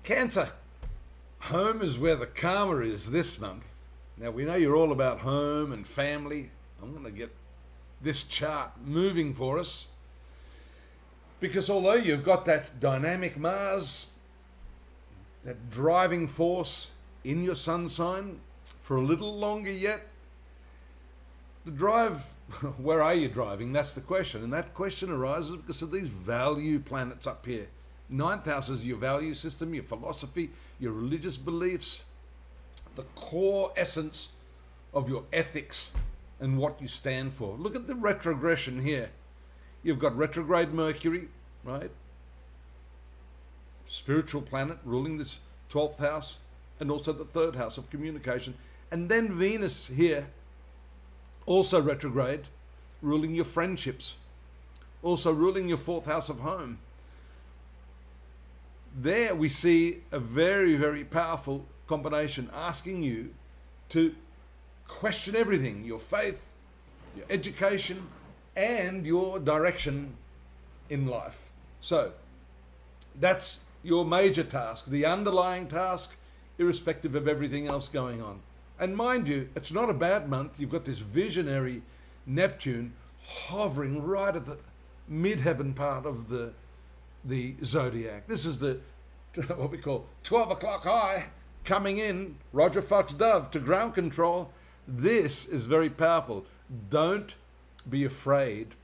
Cancer, home is where the karma is this month. Now we know you're all about home and family. I'm going to get this chart moving for us, because although you've got that dynamic Mars, that driving force in your sun sign for a little longer yet, the drive, where are you driving? That's the question. And that question arises because of these value planets up here. Ninth house is your value system, your philosophy, your religious beliefs, the core essence of your ethics and what you stand for. Look at the retrogression here. You've got retrograde Mercury, right? Spiritual planet ruling this 12th house and also the 3rd house of communication. And then Venus here, also retrograde, ruling your friendships, also ruling your 4th house of home. There we see a very, very powerful combination asking you to question everything, your faith, your education, and your direction in life. So that's your major task, the underlying task, irrespective of everything else going on. And mind you, it's not a bad month. You've got this visionary Neptune hovering right at the midheaven part of the zodiac. This is the what we call 12 o'clock high coming in, Roger Fox Dove to ground control. This is very powerful. Don't be afraid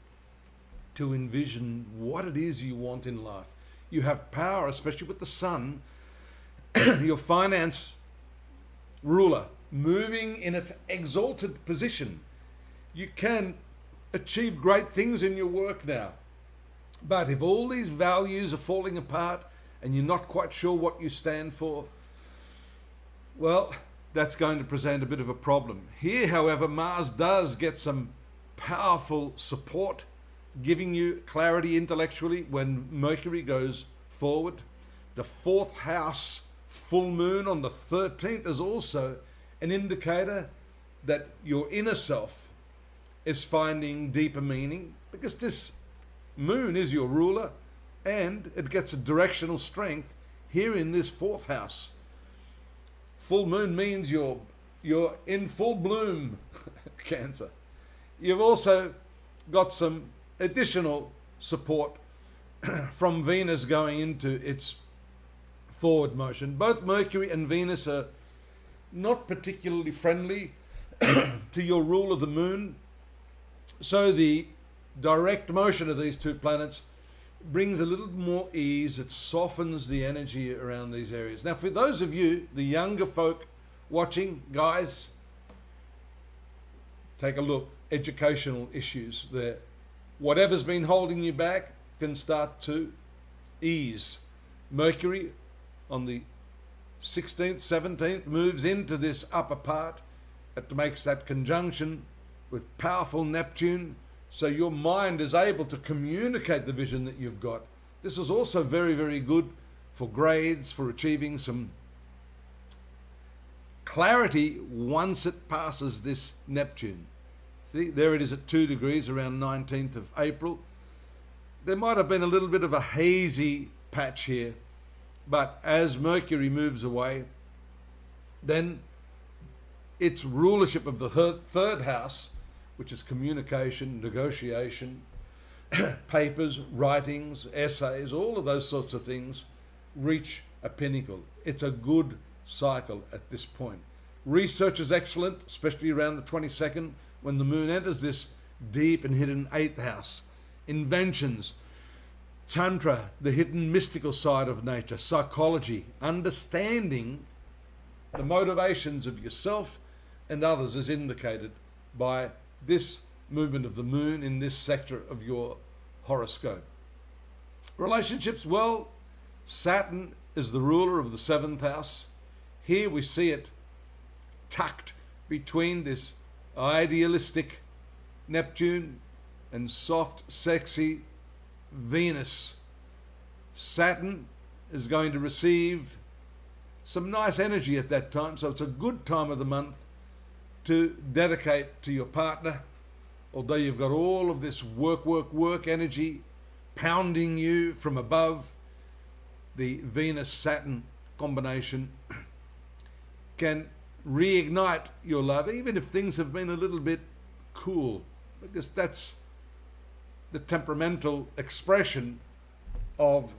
to envision what it is you want in life. You have power, especially with the sun, your finance ruler, moving in its exalted position. You can achieve great things in your work now. But if all these values are falling apart and you're not quite sure what you stand for, well, that's going to present a bit of a problem. Here, however, Mars does get some powerful support, giving you clarity intellectually when Mercury goes forward. The 4th house full moon on the 13th is also an indicator that your inner self is finding deeper meaning, because this moon is your ruler and it gets a directional strength here in this 4th house. Full moon means you're in full bloom, Cancer. You've also got some additional support from Venus going into its forward motion. Both Mercury and Venus are not particularly friendly to your rule of the moon. So the direct motion of these two planets brings a little more ease. It softens the energy around these areas. Now, for those of you, the younger folk watching, guys, take a look. Educational issues there. Whatever's been holding you back can start to ease. Mercury on the 16th, 17th moves into this upper part. It makes that conjunction with powerful Neptune, so your mind is able to communicate the vision that you've got. This is also very, very good for grades, for achieving some clarity once it passes this Neptune. See, there it is at 2 degrees around 19th of April. There might have been a little bit of a hazy patch here, but as Mercury moves away, then its rulership of the 3rd house, which is communication, negotiation, papers, writings, essays, all of those sorts of things, reach a pinnacle. It's a good cycle at this point. Research is excellent, especially around the 22nd, when the moon enters this deep and hidden 8th house. Inventions, Tantra, the hidden mystical side of nature, psychology, understanding the motivations of yourself and others is indicated by this movement of the moon in this sector of your horoscope. Relationships, well, Saturn is the ruler of the 7th house. Here we see it tucked between this idealistic Neptune and soft, sexy Venus. Saturn is going to receive some nice energy at that time, so it's a good time of the month to dedicate to your partner. Although you've got all of this work energy pounding you from above, the Venus-Saturn combination can reignite your love, even if things have been a little bit cool, because that's the temperamental expression of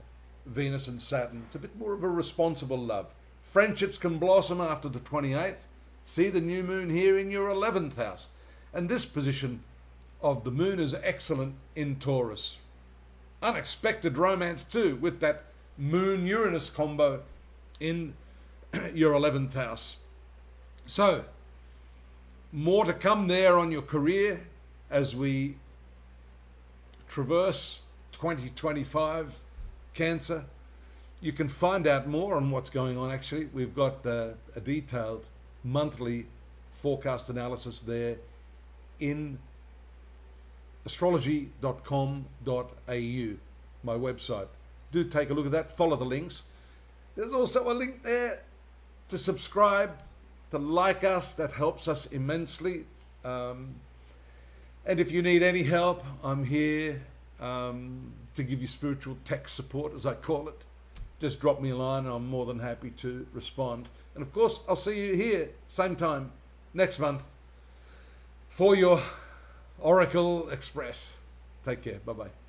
Venus and Saturn. It's a bit more of a responsible love. Friendships can blossom after the 28th. See the new moon here in your 11th house. And this position of the moon is excellent in Taurus. Unexpected romance too, with that moon-Uranus combo in your 11th house. So, more to come there on your career as we traverse 2025 Cancer. You can find out more on what's going on. Actually, we've got a detailed monthly forecast analysis there in astrology.com.au, my website. Do take a look at that, follow the links. There's also a link there to subscribe, to like us. That helps us immensely. And if you need any help, I'm here to give you spiritual tech support, as I call it. Just drop me a line and I'm more than happy to respond. And of course, I'll see you here, same time, next month, for your Oracle Express. Take care. Bye-bye.